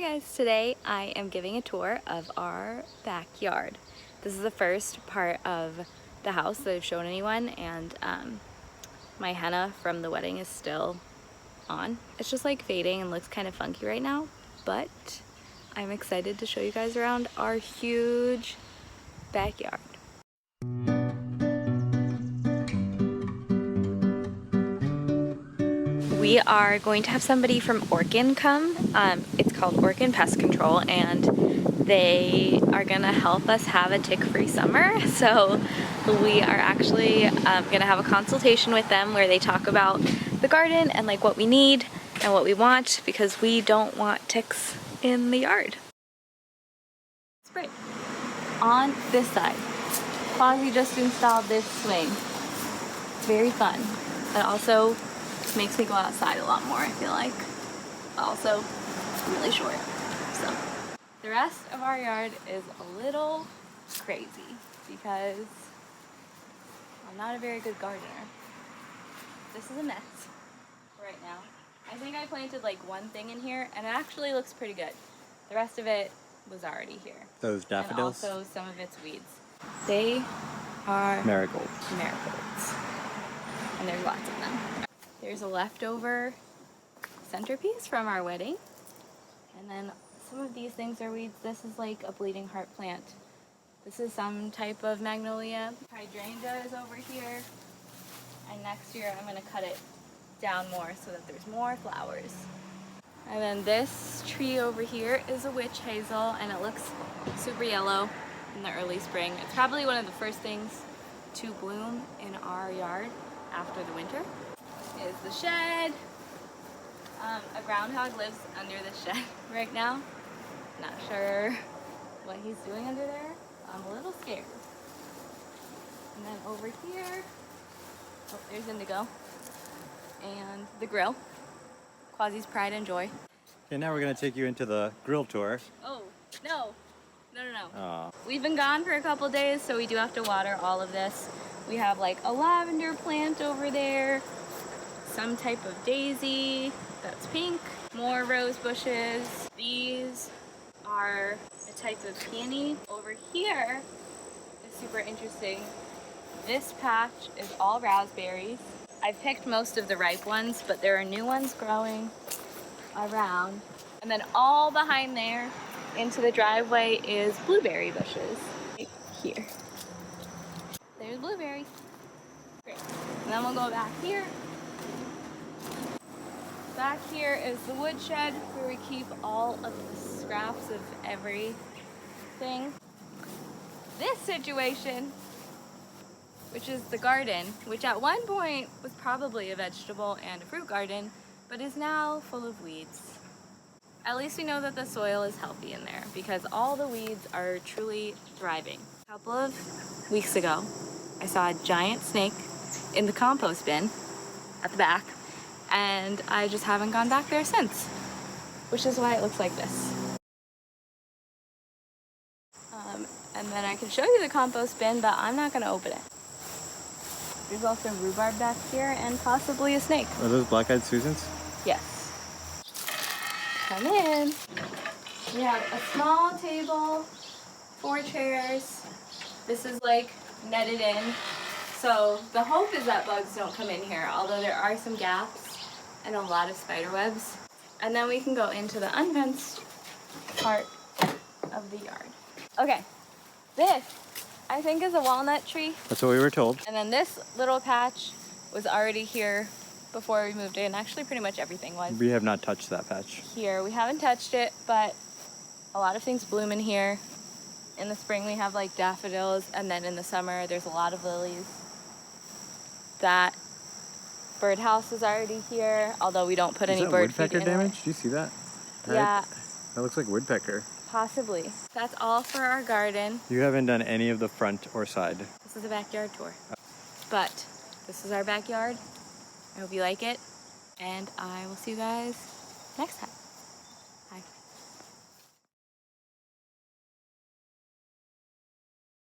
guys, today I am giving a tour of our backyard. This is the first part of the house that I've shown anyone, and my henna from the wedding is still on. It's just like fading and looks kind of funky right now, but I'm excited to show you guys around our huge backyard. We are going to have somebody from Orkin come. It's called Orkin Pest Control, and they are gonna help us have a tick-free summer. So we are actually gonna have a consultation with them where they talk about the garden and like what we need and what we want, because we don't want ticks in the yard. Spray. On this side, Quasi just installed this swing. Very fun, but also makes me go outside a lot more, I feel like. Also really short. So the rest of our yard is a little crazy because I'm not a very good gardener. This is a mess right now. I think I planted like one thing in here and it actually looks pretty good. The rest of it was already here. Those daffodils? And also some of its weeds. They are marigolds. Marigolds. And there's lots of them. There's a leftover centerpiece from our wedding. And then some of these things are weeds. This is like a bleeding heart plant. This is some type of magnolia. Hydrangea is over here. And next year I'm gonna cut it down more so that there's more flowers. And then this tree over here is a witch hazel, and it looks super yellow in the early spring. It's probably one of the first things to bloom in our yard after the winter. Is the shed. A groundhog lives under the shed right now. Not sure what he's doing under there. I'm a little scared. And then over here, oh, there's Indigo. And the grill. Quasi's pride and joy. Okay, now we're gonna take you into the grill tour. Oh, no. No. Aww. We've been gone for a couple days, so we do have to water all of this. We have like a lavender plant over there. Some type of daisy that's pink, more rose bushes. These are a type of peony. Over here is super interesting. This patch is all raspberries. I've picked most of the ripe ones, but there are new ones growing around. And then all behind there into the driveway is blueberry bushes. Right here. There's blueberries. Great. And then we'll go back here. Back here is the woodshed where we keep all of the scraps of everything. This situation, which is the garden, which at one point was probably a vegetable and a fruit garden, but is now full of weeds. At least we know that the soil is healthy in there because all the weeds are truly thriving. A couple of weeks ago, I saw a giant snake in the compost bin at the back, and I just haven't gone back there since, which is why it looks like this. And then I can show you the compost bin, but I'm not gonna open it. There's also rhubarb back here and possibly a snake. Are those black-eyed Susans? Yes. Come in. We have a small table, 4 chairs. This is like netted in. So the hope is that bugs don't come in here, although there are some gaps and a lot of spider webs. And then we can go into the unfenced part of the yard. Okay, this I think is a walnut tree. That's what we were told. And then this little patch was already here before we moved in. Actually, pretty much everything was. We have not touched that patch. Here, we haven't touched it, but a lot of things bloom in here. In the spring, we have like daffodils, and then in the summer, there's a lot of lilies. That birdhouse is already here, although we don't put any bird feed in it. Woodpecker damage? Do you see that? Yeah. That looks like woodpecker. Possibly. That's all for our garden. You haven't done any of the front or side. This is a backyard tour. But this is our backyard. I hope you like it, and I will see you guys next time.